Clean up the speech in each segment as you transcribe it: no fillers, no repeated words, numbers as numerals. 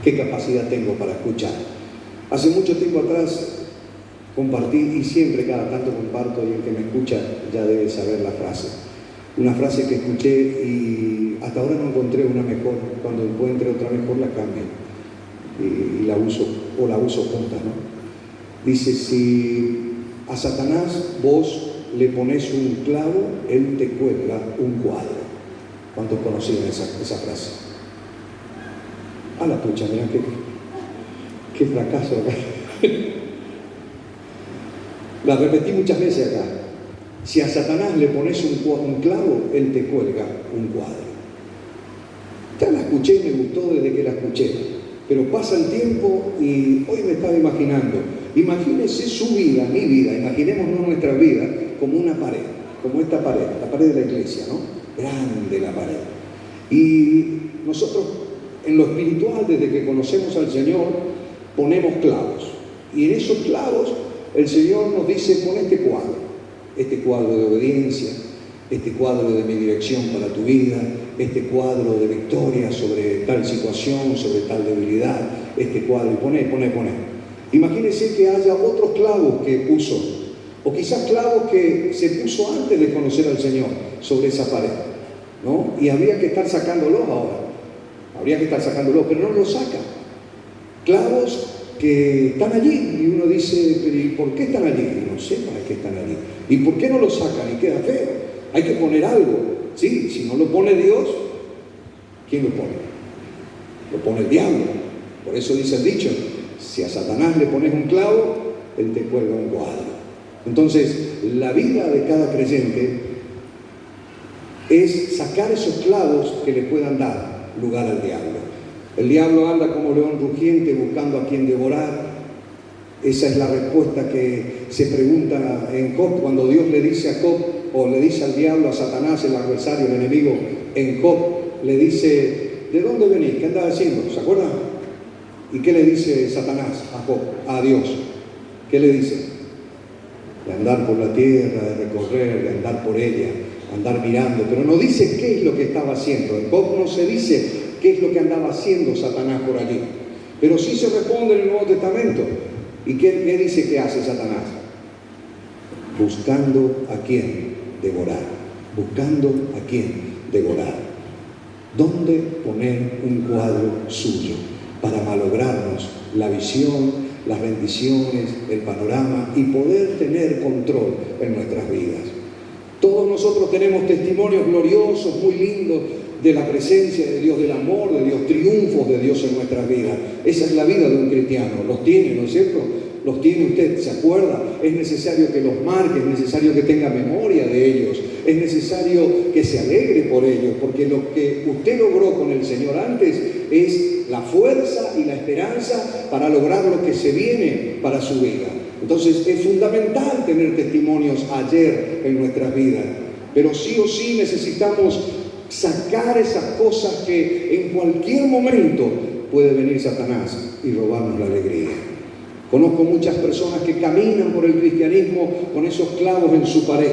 ¿Qué capacidad tengo para escuchar? Hace mucho tiempo atrás compartí, y siempre cada tanto comparto, y el que me escucha ya debe saber la frase. Una frase que escuché y hasta ahora no encontré una mejor. Cuando encuentre otra mejor la cambio y la uso, o la uso juntas, ¿no? Dice, si a Satanás vos le pones un clavo, él te cuelga un cuadro. ¿Cuántos conocían esa frase? A la pucha, mirá qué fracaso acá. La repetí muchas veces acá. Si a Satanás le pones un clavo, él te cuelga un cuadro. Ya la escuché y me gustó desde que la escuché. Pero pasa el tiempo y hoy me estaba imaginando. Imagínense su vida, mi vida, imaginémonos nuestra vida como una pared, como esta pared, la pared de la iglesia, ¿no? Grande la pared. Y nosotros, en lo espiritual, desde que conocemos al Señor, ponemos clavos. Y en esos clavos, el Señor nos dice, pon este cuadro de obediencia, este cuadro de mi dirección para tu vida, este cuadro de victoria sobre tal situación, sobre tal debilidad, este cuadro, y poné. Imagínense que haya otros clavos que puso, o quizás clavos que se puso antes de conocer al Señor sobre esa pared, ¿no? Y habría que estar sacándolos ahora, pero no los saca. Clavos que están allí, y uno dice, pero ¿y por qué están allí? Y no sé para qué están allí. ¿Y por qué no los sacan? Y queda feo. Hay que poner algo. Sí, si no lo pone Dios, ¿quién lo pone? Lo pone el diablo. Por eso dice el dicho, si a Satanás le pones un clavo, él te cuelga un cuadro. Entonces, la vida de cada creyente es sacar esos clavos que le puedan dar lugar al diablo. El diablo anda como león rugiente buscando a quien devorar. Esa es la respuesta que se pregunta en Job, cuando Dios le dice a Job, o le dice al diablo, a Satanás, el adversario, el enemigo, en Job, le dice, ¿de dónde venís? ¿Qué andás haciendo? ¿Se acuerdan? ¿Y qué le dice Satanás a Job, a Dios? ¿Qué le dice? De andar por la tierra, de recorrer, de andar por ella, andar mirando, pero no dice qué es lo que estaba haciendo. En Job no se dice qué es lo que andaba haciendo Satanás por allí, pero sí se responde en el Nuevo Testamento. ¿Y qué dice que hace Satanás? Buscando a quién devorar, buscando a quién devorar. ¿Dónde poner un cuadro suyo para malograrnos la visión, las bendiciones, el panorama y poder tener control en nuestras vidas? Todos nosotros tenemos testimonios gloriosos, muy lindos, de la presencia de Dios, del amor de Dios, triunfos de Dios en nuestras vidas. Esa es la vida de un cristiano. Los tiene, ¿no es cierto? Los tiene usted, ¿se acuerda? Es necesario que los marque, es necesario que tenga memoria de ellos, es necesario que se alegre por ellos, porque lo que usted logró con el Señor antes es la fuerza y la esperanza para lograr lo que se viene para su vida. Entonces es fundamental tener testimonios ayer en nuestras vidas, pero sí o sí necesitamos sacar esas cosas que en cualquier momento puede venir Satanás y robarnos la alegría. Conozco muchas personas que caminan por el cristianismo con esos clavos en su pared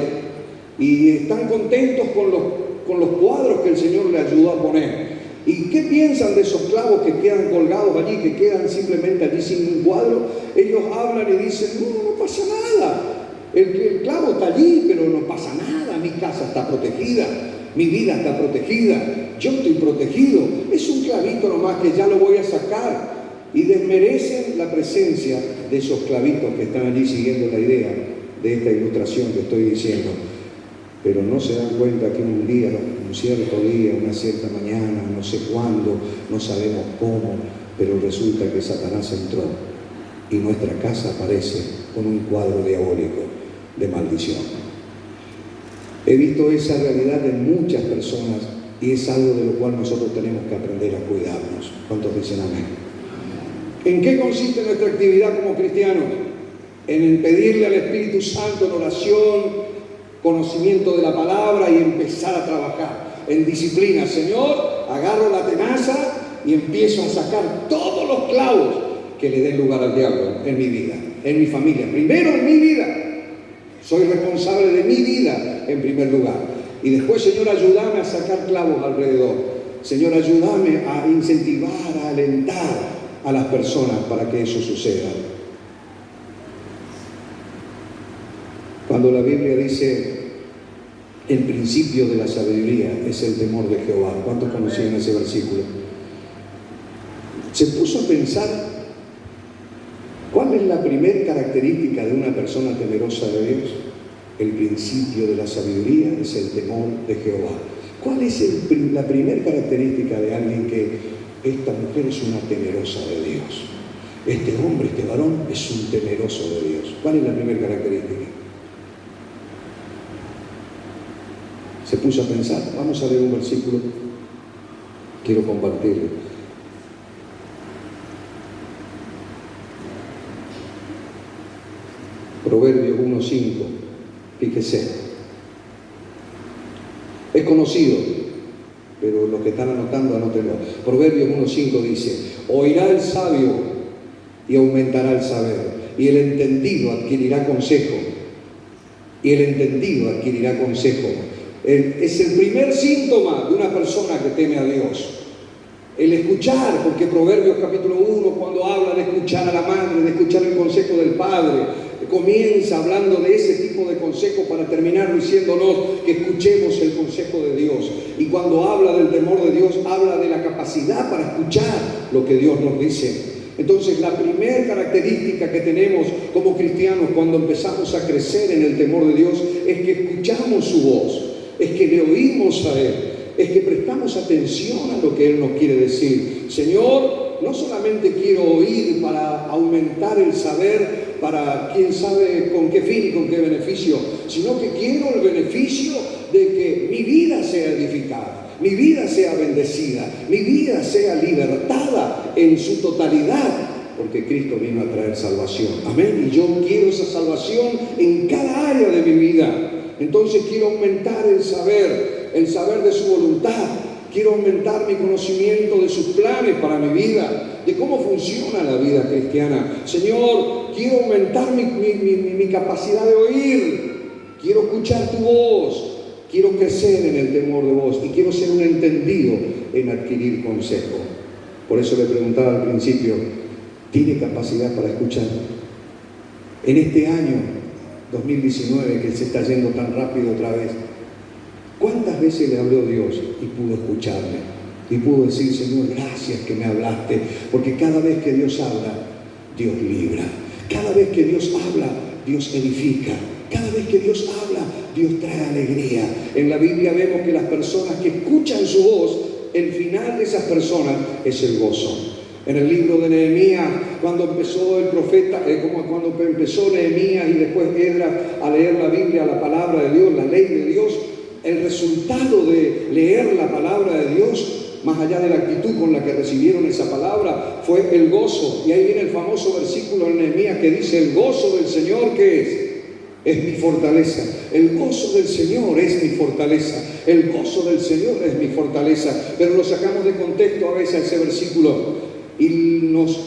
y están contentos con los cuadros que el Señor le ayudó a poner. ¿Y qué piensan de esos clavos que quedan colgados allí, que quedan simplemente allí sin un cuadro? Ellos hablan y dicen, no pasa nada. El clavo está allí, pero no pasa nada. Mi casa está protegida. Mi vida está protegida, yo estoy protegido, es un clavito nomás que ya lo voy a sacar. Y desmerecen la presencia de esos clavitos que están allí siguiendo la idea de esta ilustración que estoy diciendo. Pero no se dan cuenta que un día, un cierto día, una cierta mañana, no sé cuándo, no sabemos cómo, pero resulta que Satanás entró y nuestra casa aparece con un cuadro diabólico de maldición. He visto esa realidad en muchas personas y es algo de lo cual nosotros tenemos que aprender a cuidarnos. ¿Cuántos dicen amén? ¿En qué consiste nuestra actividad como cristianos? En pedirle al Espíritu Santo en oración, conocimiento de la palabra y empezar a trabajar en disciplina. Señor, agarro la tenaza y empiezo a sacar todos los clavos que le den lugar al diablo en mi vida, en mi familia. Primero en mi vida. Soy responsable de mi vida en primer lugar. Y después, Señor, ayúdame a sacar clavos alrededor. Señor, ayúdame a incentivar, a alentar a las personas para que eso suceda. Cuando la Biblia dice el principio de la sabiduría es el temor de Jehová, ¿cuántos conocían ese versículo? Se puso a pensar ¿cuál es la primera característica de una persona temerosa de Dios? El principio de la sabiduría es el temor de Jehová. ¿Cuál es la primera característica de alguien que esta mujer es una temerosa de Dios? Este hombre, este varón es un temeroso de Dios. ¿Cuál es la primera característica? Se puso a pensar. Vamos a leer un versículo. Quiero compartirlo. Proverbios 1:5, fíjese. Es conocido, pero los que están anotando, anótenlo. Proverbios 1:5 dice: oirá el sabio y aumentará el saber, y el entendido adquirirá consejo. Y el entendido adquirirá consejo. Es el primer síntoma de una persona que teme a Dios. El escuchar, porque Proverbios capítulo 1, cuando habla de escuchar a la madre, de escuchar el consejo del padre, comienza hablando de ese tipo de consejo para terminar diciéndonos que escuchemos el consejo de Dios. Y cuando habla del temor de Dios, habla de la capacidad para escuchar lo que Dios nos dice. Entonces, la primera característica que tenemos como cristianos cuando empezamos a crecer en el temor de Dios es que escuchamos su voz, es que le oímos a Él, es que prestamos atención a lo que Él nos quiere decir. Señor, no solamente quiero oír para aumentar el saber, para quién sabe con qué fin y con qué beneficio, sino que quiero el beneficio de que mi vida sea edificada, mi vida sea bendecida, mi vida sea libertada en su totalidad, porque Cristo vino a traer salvación. Amén. Y yo quiero esa salvación en cada área de mi vida. Entonces quiero aumentar el saber de su voluntad. Quiero aumentar mi conocimiento de sus planes para mi vida, de cómo funciona la vida cristiana. Señor, quiero aumentar mi capacidad de oír. Quiero escuchar tu voz. Quiero crecer en el temor de vos y quiero ser un entendido en adquirir consejo. Por eso le preguntaba al principio, ¿tiene capacidad para escuchar? En este año 2019, que se está yendo tan rápido otra vez, ¿cuántas veces le habló Dios y pudo escucharle? Y pudo decir: Señor, gracias que me hablaste, porque cada vez que Dios habla, Dios libra. Cada vez que Dios habla, Dios edifica. Cada vez que Dios habla, Dios trae alegría. En la Biblia vemos que las personas que escuchan su voz, el final de esas personas es el gozo. En el libro de Nehemías, cuando empezó el profeta, cuando empezó Nehemías y después Esdras a leer la Biblia, la palabra de Dios, la ley de Dios, el resultado de leer la palabra de Dios, más allá de la actitud con la que recibieron esa palabra, fue el gozo. Y ahí viene el famoso versículo en Nehemías que dice: el gozo del Señor, ¿qué es mi fortaleza. El gozo del Señor es mi fortaleza. El gozo del Señor es mi fortaleza. Pero lo sacamos de contexto a veces ese versículo y nos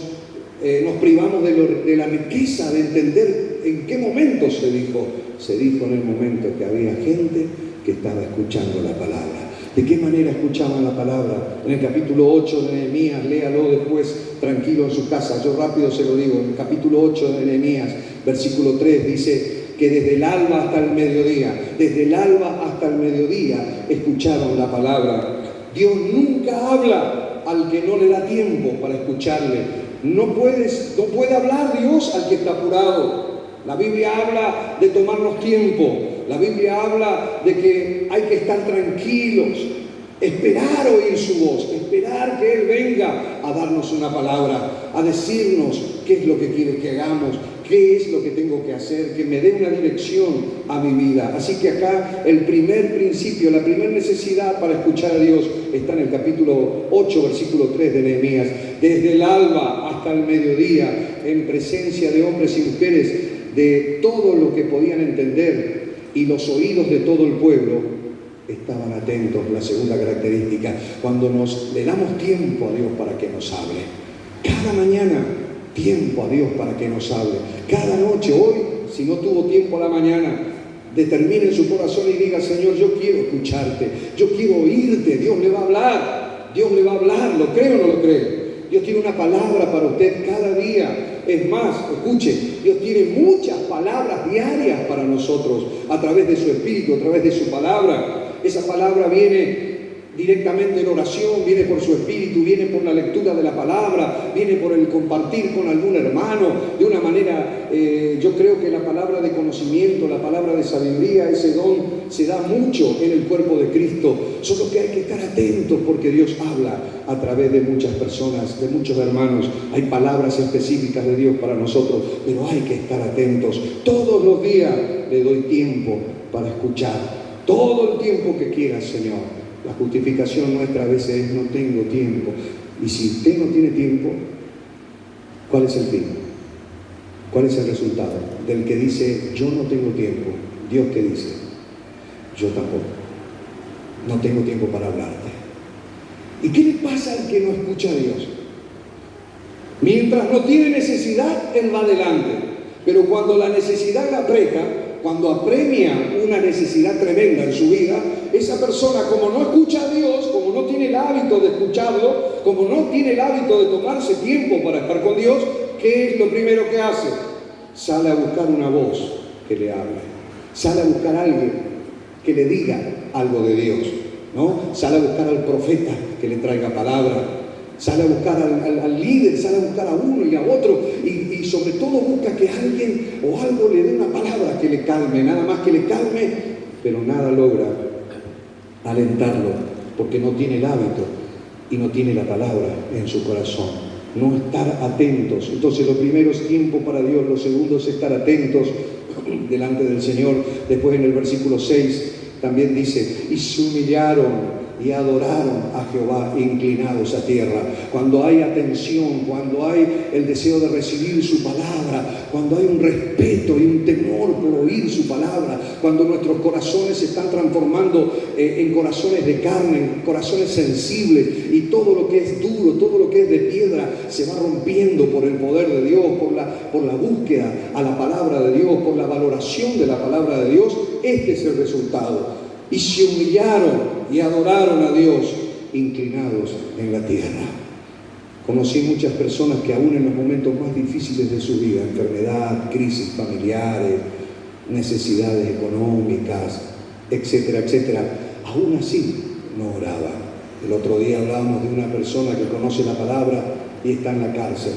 privamos de la riqueza de entender en qué momento se dijo. Se dijo en el momento que había gente que estaba escuchando la palabra. ¿De qué manera escuchaban la palabra? En el capítulo 8 de Nehemías, léalo después tranquilo en su casa. Yo rápido se lo digo. En el capítulo 8 de Nehemías, versículo 3, dice que desde el alba hasta el mediodía, escucharon la palabra. Dios nunca habla al que no le da tiempo para escucharle. No puede hablar Dios al que está apurado. La Biblia habla de tomarnos tiempo. La Biblia habla de que hay que estar tranquilos, esperar oír su voz, esperar que Él venga a darnos una palabra, a decirnos qué es lo que quiere que hagamos, qué es lo que tengo que hacer, que me dé una dirección a mi vida. Así que acá el primer principio, la primera necesidad para escuchar a Dios está en el capítulo 8, versículo 3 de Nehemías. Desde el alba hasta el mediodía, en presencia de hombres y mujeres de todo lo que podían entender, y los oídos de todo el pueblo estaban atentos. La segunda característica, cuando le damos tiempo a Dios para que nos hable. Cada mañana, tiempo a Dios para que nos hable. Cada noche, hoy, si no tuvo tiempo a la mañana, determine en su corazón y diga: Señor, yo quiero escucharte, yo quiero oírte. Dios le va a hablar, ¿lo cree o no lo cree? Dios tiene una palabra para usted cada día. Es más, escuche, Dios tiene muchas palabras diarias para nosotros a través de su Espíritu, a través de su palabra. Esa palabra viene directamente en oración, viene por su Espíritu, viene por la lectura de la palabra, viene por el compartir con algún hermano, de una manera, yo creo que la palabra de conocimiento, la palabra de sabiduría, ese don se da mucho en el cuerpo de Cristo, solo que hay que estar atentos porque Dios habla a través de muchas personas, de muchos hermanos, hay palabras específicas de Dios para nosotros, pero hay que estar atentos, todos los días le doy tiempo para escuchar, todo el tiempo que quiera, Señor. La justificación nuestra a veces es no tengo tiempo. Y si usted no tiene tiempo, ¿cuál es el fin? ¿Cuál es el resultado? Del que dice, yo no tengo tiempo. Dios que dice, yo tampoco. No tengo tiempo para hablarte. ¿Y qué le pasa al que no escucha a Dios? Mientras no tiene necesidad, él va adelante. Pero cuando la necesidad la aprieta, cuando apremia una necesidad tremenda en su vida, esa persona, como no escucha a Dios, como no tiene el hábito de escucharlo, como no tiene el hábito de tomarse tiempo para estar con Dios, ¿qué es lo primero que hace? Sale a buscar una voz que le hable, sale a buscar a alguien que le diga algo de Dios, ¿no? Sale a buscar al profeta que le traiga palabra, sale a buscar al líder, sale a buscar a uno y a otro, y sobre todo busca que alguien o algo le dé una palabra que le calme, nada más que le calme, pero nada logra alentarlo, porque no tiene el hábito y no tiene la palabra en su corazón. No estar atentos. Entonces lo primero es tiempo para Dios, lo segundo es estar atentos delante del Señor. Después en el versículo 6 también dice, y se humillaron y adoraron a Jehová inclinados a tierra. Cuando hay atención, cuando hay el deseo de recibir su palabra, cuando hay un respeto y un temor por oír su palabra, cuando nuestros corazones se están transformando en corazones de carne, en corazones sensibles, y todo lo que es duro, todo lo que es de piedra se va rompiendo por el poder de Dios, por la búsqueda a la palabra de Dios, por la valoración de la palabra de Dios. Este es el resultado. Y se humillaron y adoraron a Dios inclinados en la tierra. Conocí muchas personas que aún en los momentos más difíciles de su vida, enfermedad, crisis familiares, necesidades económicas, etcétera, etcétera, aún así no oraban. El otro día hablábamos de una persona que conoce la palabra y está en la cárcel,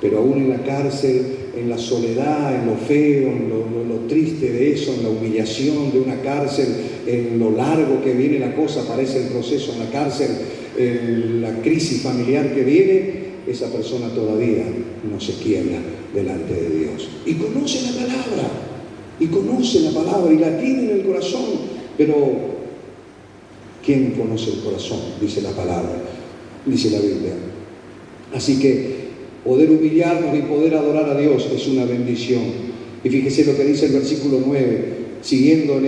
pero aún en la cárcel, en la soledad, en lo feo, en lo triste de eso, en la humillación de una cárcel, en lo largo que viene la cosa, parece el proceso en la cárcel, en la crisis familiar que viene, esa persona todavía no se quiebra delante de Dios. Y conoce la palabra, y la tiene en el corazón, pero ¿quién conoce el corazón? Dice la palabra, dice la Biblia. Así que poder humillarnos y poder adorar a Dios es una bendición. Y fíjese lo que dice el versículo 9, siguiendo en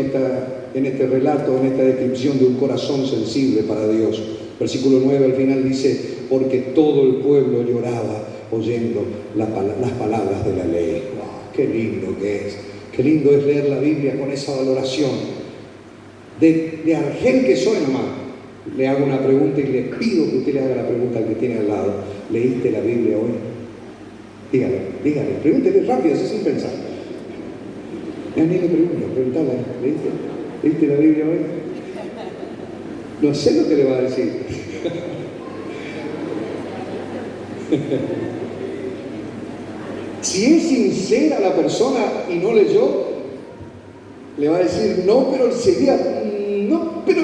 este relato, en esta descripción de un corazón sensible para Dios. Versículo 9 al final dice, porque todo el pueblo lloraba oyendo las palabras de la ley. ¡Wow! ¡Qué lindo que es! ¡Qué lindo es leer la Biblia con esa valoración! De argel que soy nomás, le hago una pregunta y le pido que usted le haga la pregunta al que tiene al lado. ¿Leíste la Biblia hoy? Dígale, pregúntele rápido, así sin pensar. A mí le preguntale, ¿leíste la Biblia hoy? No sé lo que le va a decir. Si es sincera la persona y no leyó, le va a decir, no, pero enseguida, no, pero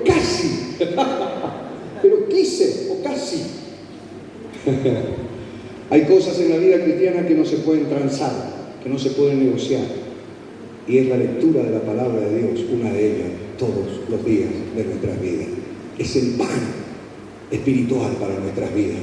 casi, pero quise o casi. Hay cosas en la vida cristiana que no se pueden transar, que no se pueden negociar, y es la lectura de la palabra de Dios, una de ellas, todos los días de nuestras vidas. Es el pan espiritual para nuestras vidas.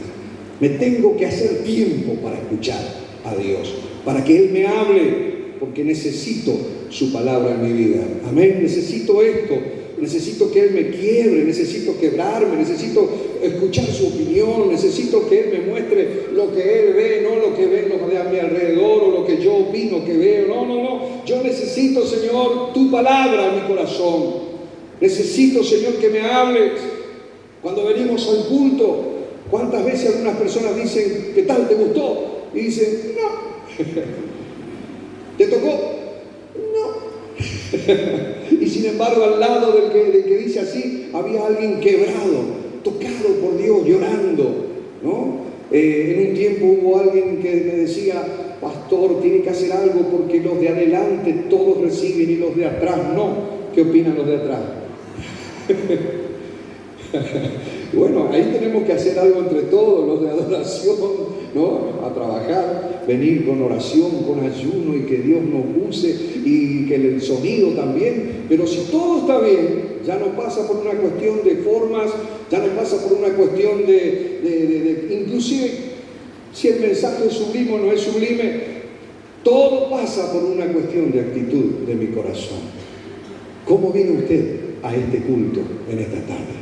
Me tengo que hacer tiempo para escuchar a Dios, para que Él me hable, porque necesito su palabra en mi vida. Amén, necesito esto. Necesito que Él me quiebre, necesito quebrarme, necesito escuchar su opinión, necesito que Él me muestre lo que Él ve, no lo que ven los de a mi alrededor o lo que yo opino que veo. No. Yo necesito, Señor, tu palabra en mi corazón. Necesito, Señor, que me hables. Cuando venimos al culto, ¿Cuántas veces algunas personas dicen, ¿qué tal? ¿Te gustó? Y dicen, no. ¿Te tocó? No. Y sin embargo, al lado del que dice así, había alguien quebrado, tocado por Dios, llorando, ¿no? En un tiempo hubo alguien que me decía, pastor, tiene que hacer algo porque los de adelante todos reciben y los de atrás no. ¿Qué opinan los de atrás? Bueno, ahí tenemos que hacer algo entre todos, los de adoración, ¿no? A trabajar, venir con oración, con ayuno y que Dios nos use y que el sonido también. Pero si todo está bien, ya no pasa por una cuestión de formas, ya no pasa por una cuestión inclusive si el mensaje es sublime o no es sublime, todo pasa por una cuestión de actitud de mi corazón. ¿Cómo viene usted a este culto en esta tarde?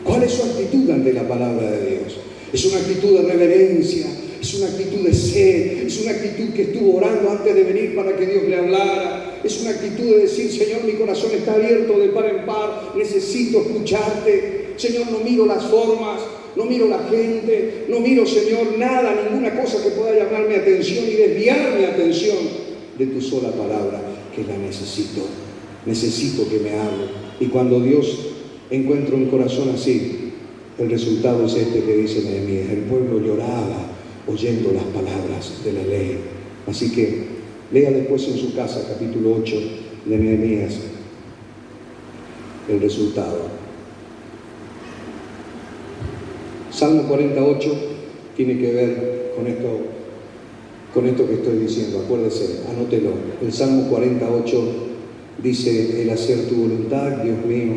¿Cuál es su actitud ante la palabra de Dios? ¿Es una actitud de reverencia? ¿Es una actitud de sed? ¿Es una actitud que estuvo orando antes de venir para que Dios le hablara? ¿Es una actitud de decir, Señor, mi corazón está abierto de par en par, necesito escucharte? Señor, no miro las formas, no miro la gente, no miro, Señor, nada, ninguna cosa que pueda llamar mi atención y desviar mi atención de tu sola palabra, que la necesito. Necesito que me hable. Y cuando Dios encuentra un corazón así, el resultado es este que dice Nehemías: el pueblo lloraba oyendo las palabras de la ley. Así que lea después en su casa capítulo 8 de Nehemías el resultado. Salmo 48 tiene que ver con esto que estoy diciendo. Acuérdese, anótelo. El Salmo 48 dice: el hacer tu voluntad, Dios mío.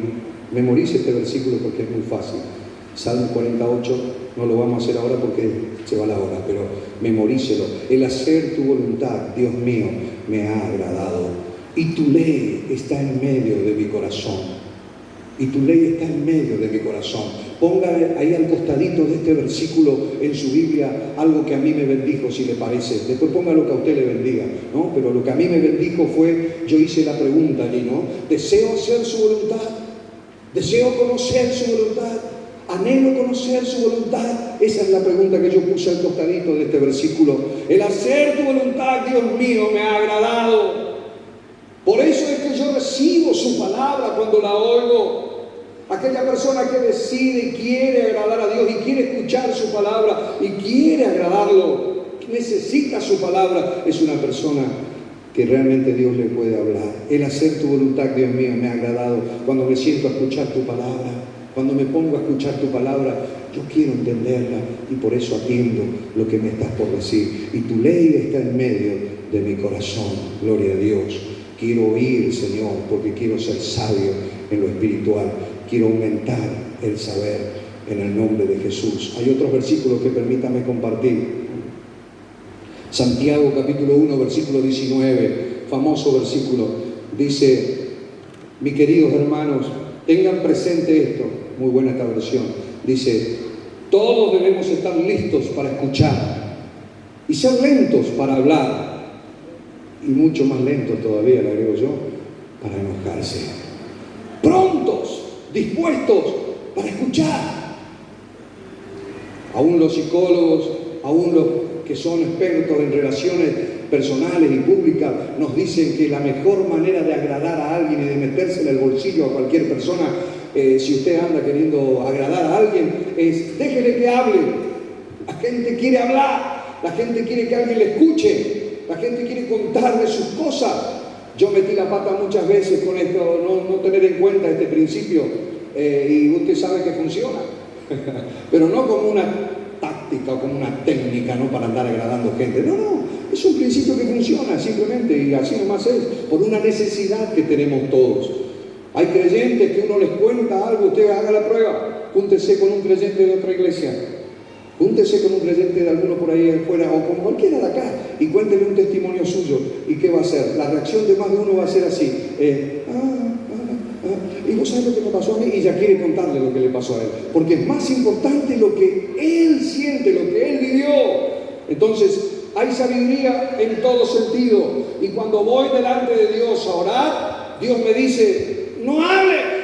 Memorice este versículo porque es muy fácil. Salmo 48, no lo vamos a hacer ahora porque se va la hora, pero memorícelo. El hacer tu voluntad, Dios mío, me ha agradado. Y tu ley está en medio de mi corazón. Y tu ley está en medio de mi corazón. Ponga ahí al costadito de este versículo en su Biblia algo que a mí me bendijo, si le parece. Después ponga lo que a usted le bendiga, ¿no? Pero lo que a mí me bendijo fue, yo hice la pregunta allí, ¿no? ¿Deseo hacer su voluntad? ¿Deseo conocer su voluntad? ¿Anhelo conocer su voluntad? Esa es la pregunta que yo puse al costadito de este versículo. El hacer tu voluntad, Dios mío, me ha agradado. Por eso es que yo recibo su palabra cuando la oigo. Aquella persona que decide y quiere agradar a Dios y quiere escuchar su palabra y quiere agradarlo, necesita su palabra, es una persona que realmente Dios le puede hablar. El hacer tu voluntad, Dios mío, me ha agradado. Cuando me siento a escuchar tu palabra, cuando me pongo a escuchar tu palabra, yo quiero entenderla y por eso atiendo lo que me estás por decir. Y tu ley está en medio de mi corazón. Gloria a Dios. Quiero oír, Señor, porque quiero ser sabio en lo espiritual. Quiero aumentar el saber en el nombre de Jesús. Hay otros versículos que permítame compartir. Santiago capítulo 1, versículo 19, famoso versículo. Dice: mis queridos hermanos, tengan presente esto. Muy buena esta versión. Dice: todos debemos estar listos para escuchar y ser lentos para hablar. Y mucho más lentos todavía, le agrego yo, para enojarse. Prontos, dispuestos para escuchar. Aún los psicólogos, aún los que son expertos en relaciones personales y públicas, nos dicen que la mejor manera de agradar a alguien y de meterse en el bolsillo a cualquier persona, si usted anda queriendo agradar a alguien, es déjele que hable. La gente quiere hablar, la gente quiere que alguien le escuche. La gente quiere contarle sus cosas. Yo metí la pata muchas veces con esto, no tener en cuenta este principio, y usted sabe que funciona. Pero no como una táctica o como una técnica, no para andar agradando gente. No, es un principio que funciona simplemente, y así nomás es, por una necesidad que tenemos todos. Hay creyentes que uno les cuenta algo, usted haga la prueba, júntese con un creyente de otra iglesia. Júntese con un creyente de alguno por ahí afuera o con cualquiera de acá y cuéntele un testimonio suyo. ¿Y qué va a hacer? La reacción de más de uno va a ser así. Y vos sabés lo que me pasó a mí, y ya quiere contarle lo que le pasó a él. Porque es más importante lo que él siente, lo que él vivió. Entonces, hay sabiduría en todo sentido. Y cuando voy delante de Dios a orar, Dios me dice: no hable.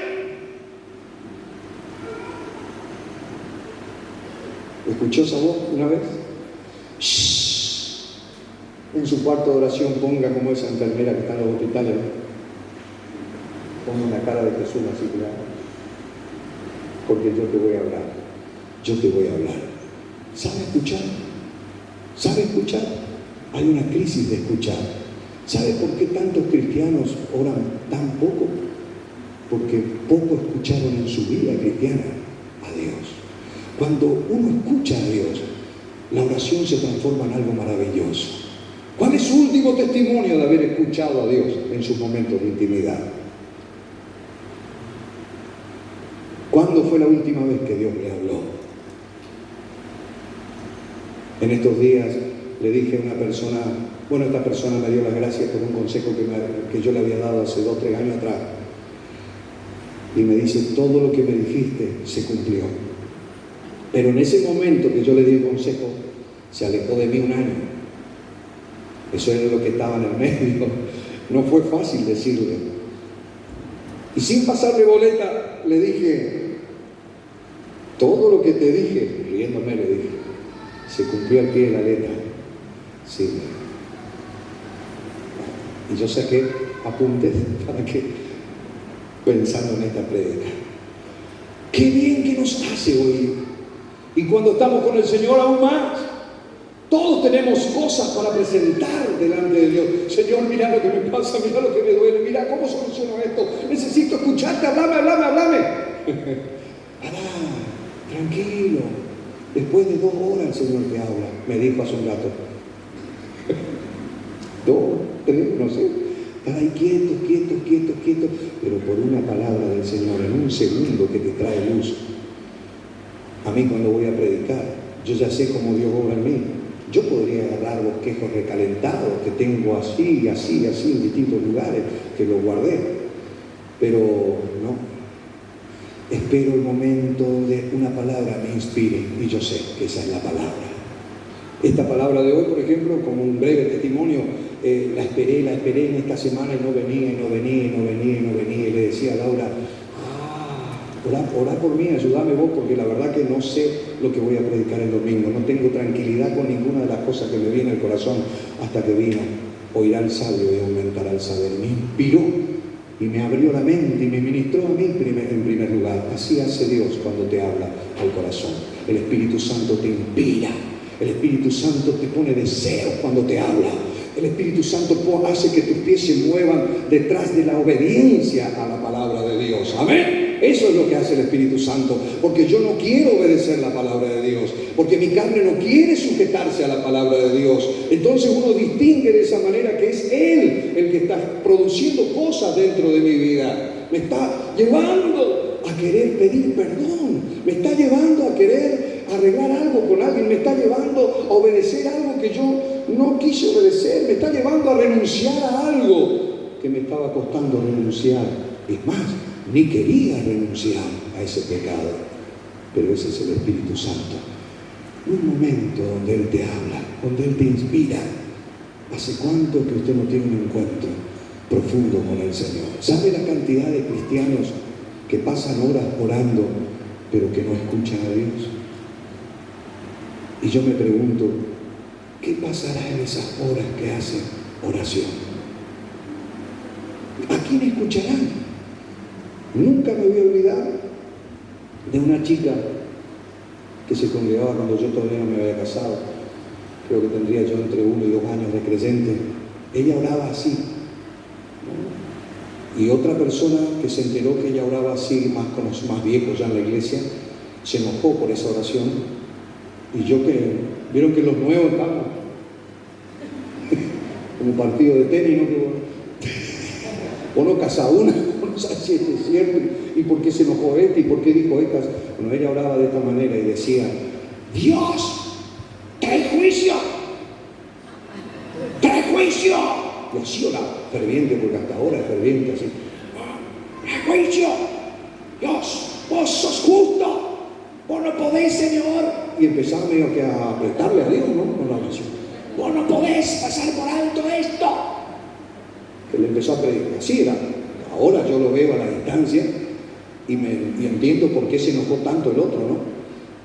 ¿Escuchó esa voz una vez? Shh. En su cuarto de oración ponga como esa enfermera que está en los hospitales, ¿no? Ponga una cara de Jesús así, claro. Porque yo te voy a hablar. Yo te voy a hablar. ¿Sabe escuchar? ¿Sabe escuchar? Hay una crisis de escuchar. ¿Sabe por qué tantos cristianos oran tan poco? Porque poco escucharon en su vida cristiana a Dios. Cuando uno escucha a Dios, la oración se transforma en algo maravilloso. ¿Cuál es su último testimonio de haber escuchado a Dios en sus momentos de intimidad? ¿Cuándo fue la última vez que Dios le habló? En estos días le dije a una persona, bueno, esta persona me dio las gracias por un consejo que yo le había dado hace 2 o 3 años atrás. Y me dice, todo lo que me dijiste se cumplió. Pero en ese momento que yo le di el consejo, se alejó de mí 1 año. Eso era lo que estaba en el medio. No fue fácil decirle. Y sin pasarle boleta, le dije, todo lo que te dije, riéndome le dije, se cumplió al pie de la letra. Sí. Y yo saqué apuntes para que, pensando en esta prédica, qué bien que nos hace oír. Y cuando estamos con el Señor aún más, todos tenemos cosas para presentar delante de Dios. Señor, mira lo que me pasa, mira lo que me duele, mira cómo soluciono esto. Necesito escucharte, háblame. Tranquilo. Después de 2 horas el Señor te habla, me dijo hace un rato. 2, 3, no sé. Estás ahí quieto, pero por una palabra del Señor, en un segundo que te trae luz. A mí cuando voy a predicar, yo ya sé cómo Dios obra en mí. Yo podría agarrar bosquejos recalentados que tengo así, en distintos lugares, que los guardé. Pero no. Espero el momento de una palabra me inspire y yo sé que esa es la palabra. Esta palabra de hoy, por ejemplo, como un breve testimonio, la esperé en esta semana y no venía. Y le decía a Laura, orá por mí, ayúdame vos, porque la verdad que no sé lo que voy a predicar el domingo. No tengo tranquilidad con ninguna de las cosas que me viene al corazón hasta que vino. Oirá el sabio y aumentará el saber. Me inspiró y me abrió la mente y me ministró a mí en primer lugar. Así hace Dios cuando te habla al corazón. El Espíritu Santo te inspira. El Espíritu Santo te pone deseos cuando te habla. El Espíritu Santo hace que tus pies se muevan detrás de la obediencia a la palabra de Dios. Amén. Eso es lo que hace el Espíritu Santo. Porque yo no quiero obedecer la palabra de Dios. Porque mi carne no quiere sujetarse a la palabra de Dios. Entonces uno distingue de esa manera que es Él el que está produciendo cosas dentro de mi vida. Me está llevando a querer pedir perdón. Me está llevando a querer arreglar algo con alguien. Me está llevando a obedecer algo que yo no quise obedecer. Me está llevando a renunciar a algo que me estaba costando renunciar. Es más, ni quería renunciar a ese pecado. Pero ese es el Espíritu Santo. Un momento donde Él te habla, donde Él te inspira. ¿Hace cuánto que usted no tiene un encuentro profundo con el Señor? ¿Sabe la cantidad de cristianos que pasan horas orando, pero que no escuchan a Dios? Y yo me pregunto, ¿qué pasará en esas horas que hacen oración? ¿A quién escucharán? Nunca me voy a olvidar de una chica que se congregaba cuando yo todavía no me había casado. Creo que tendría yo entre 1 y 2 años de creyente. Ella oraba así, ¿no? Y otra persona que se enteró que ella oraba así, con los más viejos ya en la iglesia, se enojó por esa oración. Y yo vieron que los nuevos estaban como partido de tenis, ¿no? Uno casa una, uno sabe si esto es cierto, y por qué se enojó este, y por qué dijo estas. Bueno, ella oraba de esta manera y decía, Dios, trae juicio. Y así oraba, ferviente, porque hasta ahora es ferviente, así. Trae juicio. Dios, vos sos justo. Vos no podés, Señor. Y empezaba medio que a apretarle a Dios, ¿no? Con la oración. Vos no podés pasar por alto esto. Que le empezó a predicar. Así era. Ahora yo lo veo a la distancia y entiendo por qué se enojó tanto el otro, ¿no?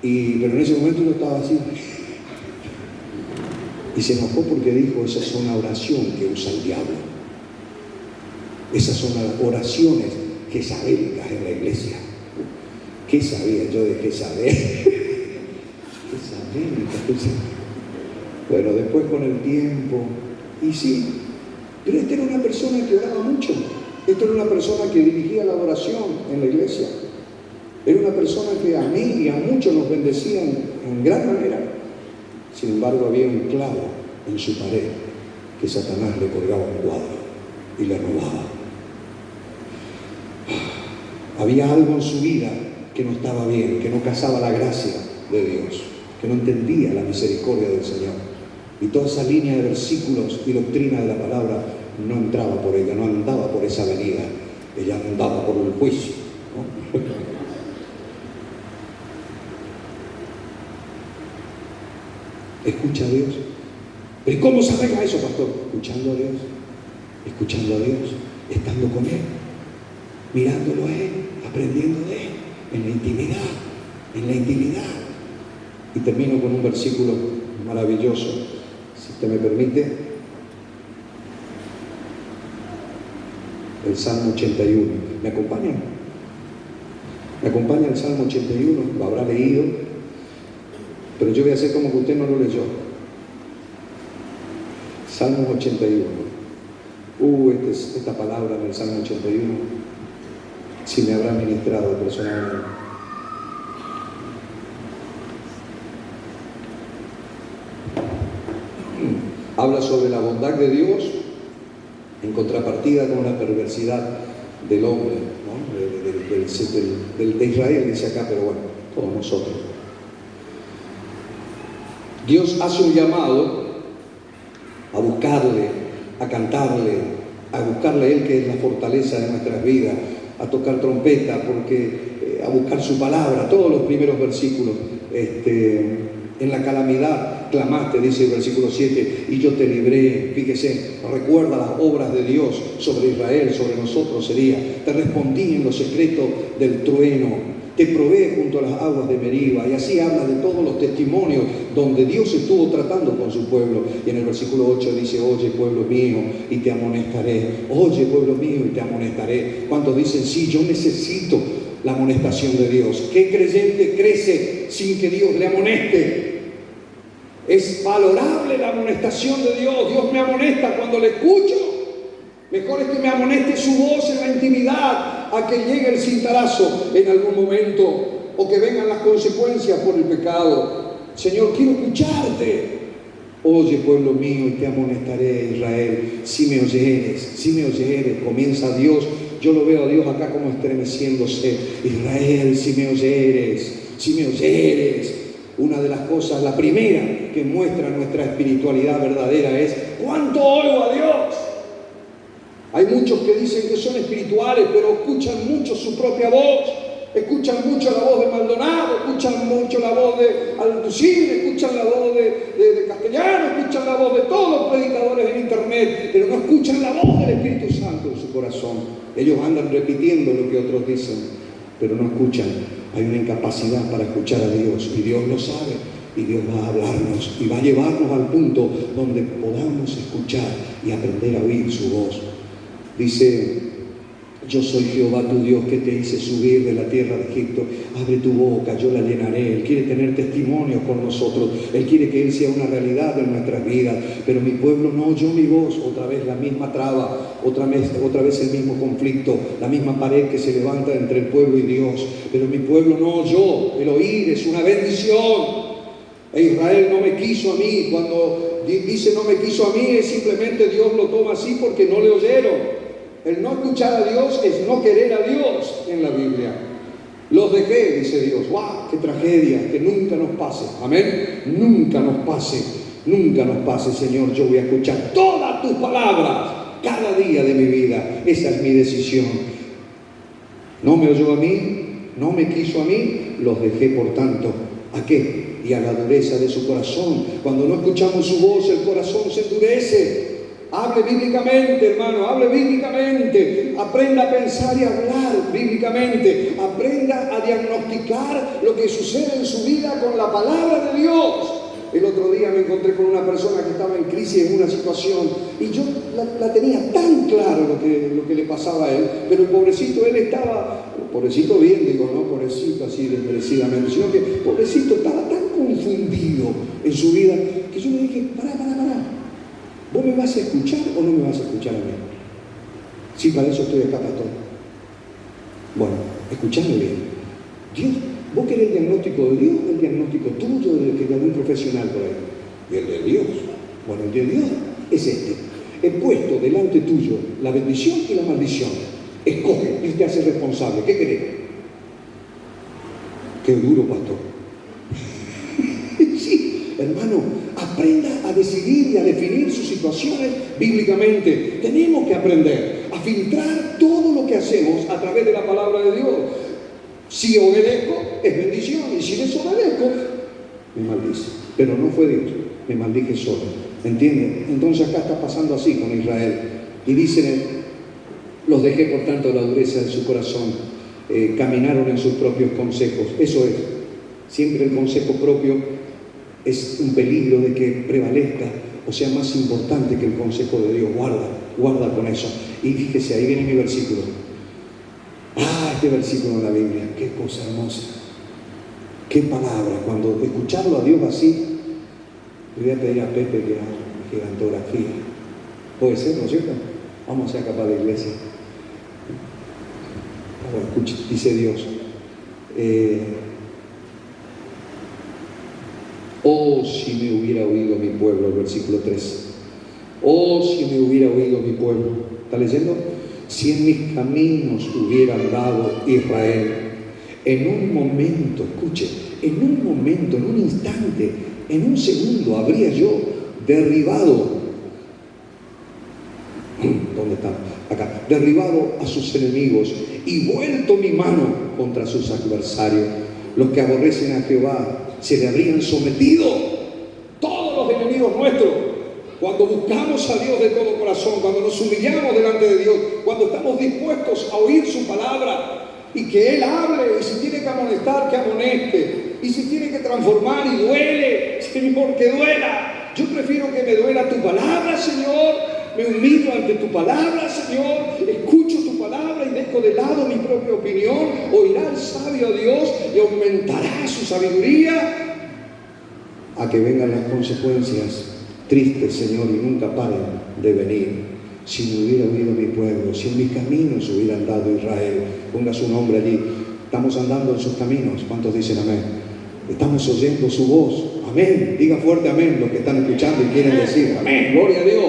Pero en ese momento yo estaba así. Y se enojó porque dijo, esa es una oración que usa el diablo. Esas son oraciones jezabélicas en la iglesia. ¿Qué sabía yo de Jezabel? Jezabélica. Bueno, después con el tiempo, y sí, pero esta era una persona que oraba mucho. Esta era una persona que dirigía la adoración en la iglesia. Era una persona que a mí y a muchos nos bendecían en gran manera. Sin embargo, había un clavo en su pared que Satanás le colgaba un cuadro y le robaba. Había algo en su vida que no estaba bien, que no casaba la gracia de Dios, que no entendía la misericordia del Señor. Y toda esa línea de versículos y doctrina de la palabra no entraba por ella, no andaba por esa avenida. Ella andaba por el juicio, ¿no? Escucha a Dios. ¿Pero cómo se arregla eso, pastor? Escuchando a Dios, estando con Él, mirándolo a Él, aprendiendo de Él, en la intimidad. Y termino con un versículo maravilloso, si usted me permite, el Salmo 81. ¿Me acompañan? ¿Me acompaña el Salmo 81? Lo habrá leído, pero yo voy a hacer como que usted no lo leyó. Salmo 81. Esta palabra en el Salmo 81, si me habrá ministrado personalmente. Habla sobre la bondad de Dios en contrapartida con la perversidad del hombre, ¿no? de Israel, dice acá, pero bueno, todos nosotros. Dios hace un llamado a buscarle, a cantarle, a buscarle a Él, que es la fortaleza de nuestras vidas, a tocar trompeta, porque a buscar su palabra, todos los primeros versículos. En la calamidad clamaste, dice el versículo 7, y yo te libré. Fíjese, recuerda las obras de Dios sobre Israel, sobre nosotros sería. Te respondí en lo secreto del trueno, te probé junto a las aguas de Meriba. Y así habla de todos los testimonios donde Dios estuvo tratando con su pueblo. Y en el versículo 8 dice, oye pueblo mío y te amonestaré. Oye pueblo mío y te amonestaré. ¿Cuántos dicen, sí, yo necesito la amonestación de Dios? ¿Qué creyente crece sin que Dios le amoneste? Es valorable la amonestación de Dios. Dios me amonesta cuando le escucho. Mejor es que me amoneste su voz en la intimidad a que llegue el cintarazo en algún momento o que vengan las consecuencias por el pecado. Señor, quiero escucharte. Oye, pueblo mío, y te amonestaré, Israel, si me oyeres, comienza Dios. Yo lo veo a Dios acá como estremeciéndose. Israel, si me oyeres. Una de las cosas, la primera que muestra nuestra espiritualidad verdadera es ¿cuánto oigo a Dios? Hay muchos que dicen que son espirituales, pero escuchan mucho su propia voz, escuchan mucho la voz de Maldonado, escuchan mucho la voz de Altucín, escuchan la voz de Castellano, escuchan la voz de todos los predicadores en internet, pero no escuchan la voz del Espíritu Santo en su corazón. Ellos andan repitiendo lo que otros dicen, pero no escuchan. Hay una incapacidad para escuchar a Dios y Dios lo sabe y Dios va a hablarnos y va a llevarnos al punto donde podamos escuchar y aprender a oír su voz. Dice, yo soy Jehová tu Dios que te hice subir de la tierra de Egipto. Abre tu boca, yo la llenaré. Él quiere tener testimonios con nosotros. Él quiere que Él sea una realidad en nuestras vidas. Pero mi pueblo no oyó mi voz. Otra vez la misma traba, otra vez el mismo conflicto, la misma pared que se levanta entre el pueblo y Dios. Pero mi pueblo no oyó. El oír es una bendición. E Israel no me quiso a mí. Cuando dice no me quiso a mí, es simplemente Dios lo toma así porque no le oyeron. El no escuchar a Dios es no querer a Dios en la Biblia. Los dejé, dice Dios. ¡Wow! ¡Qué tragedia! Que nunca nos pase. Amén. Nunca nos pase, Señor. Yo voy a escuchar todas tus palabras cada día de mi vida. Esa es mi decisión. No me oyó a mí, no me quiso a mí, los dejé por tanto. ¿A qué? Y a la dureza de su corazón. Cuando no escuchamos su voz, el corazón se endurece. Hable bíblicamente, hermano, hable bíblicamente. Aprenda a pensar y a hablar bíblicamente. Aprenda a diagnosticar lo que sucede en su vida con la palabra de Dios. El otro día me encontré con una persona que estaba en crisis en una situación y yo la tenía tan claro lo que le pasaba a él, pero el pobrecito, él estaba, pobrecito bien, digo, no pobrecito así desmerecidamente, sino que pobrecito estaba tan confundido en su vida que yo le dije, pará. ¿Vos me vas a escuchar o no me vas a escuchar a mí? Sí, para eso estoy acá, pastor. Bueno, escuchadme bien. Dios, ¿vos querés el diagnóstico de Dios o el diagnóstico tuyo de algún profesional por ahí? Y el de Dios. Bueno, el de Dios es este. He puesto delante tuyo la bendición y la maldición. Escoge, Él te hace responsable. ¿Qué querés? Qué duro, pastor. Sí, hermano, aprenda a decidir y a definir sus situaciones bíblicamente. Tenemos que aprender a filtrar todo lo que hacemos a través de la palabra de Dios. Si obedezco, es bendición, y si desobedezco, me maldice. Pero no fue Dios, me maldije solo. ¿Entienden? Entonces acá está pasando así con Israel. Y dicen, los dejé por tanto la dureza de su corazón, caminaron en sus propios consejos. Eso es, siempre el consejo propio es un peligro de que prevalezca o sea más importante que el consejo de Dios. Guarda con eso. Y fíjese, ahí viene mi versículo. Este versículo de la Biblia, qué cosa hermosa, qué palabra. Cuando escucharlo a Dios así, le voy a pedir a Pepe que haga gigantografía. Puede ser, ¿no es cierto? Vamos a ser capaz de iglesia. Ahora, escuche, dice Dios. Oh, si me hubiera oído mi pueblo, el versículo 3. Oh, si me hubiera oído mi pueblo. ¿Está leyendo? Si en mis caminos hubiera andado Israel, en un momento, escuche, en un momento, en un instante, en un segundo, habría yo derribado, ¿dónde está? Acá, derribado a sus enemigos y vuelto mi mano contra sus adversarios. Los que aborrecen a Jehová se le habrían sometido. Todos los enemigos nuestros. Cuando buscamos a Dios de todo corazón, cuando nos humillamos delante de Dios, cuando estamos dispuestos a oír su palabra y que Él hable, y si tiene que amonestar, que amoneste, y si tiene que transformar y duele, Señor, que duela. Yo prefiero que me duela tu palabra, Señor. Me humillo ante tu palabra, Señor. Escucho tu palabra y dejo de lado mi propia opinión. Oirá el sabio a Dios y aumentará su sabiduría a que vengan las consecuencias tristes, Señor, y nunca paren de venir. Si me hubiera oído mi pueblo, si en mis caminos hubiera andado Israel, ponga su nombre allí. Estamos andando en sus caminos. ¿Cuántos dicen amén? Estamos oyendo su voz. Amén. Diga fuerte amén los que están escuchando y quieren decir amén. Gloria a Dios.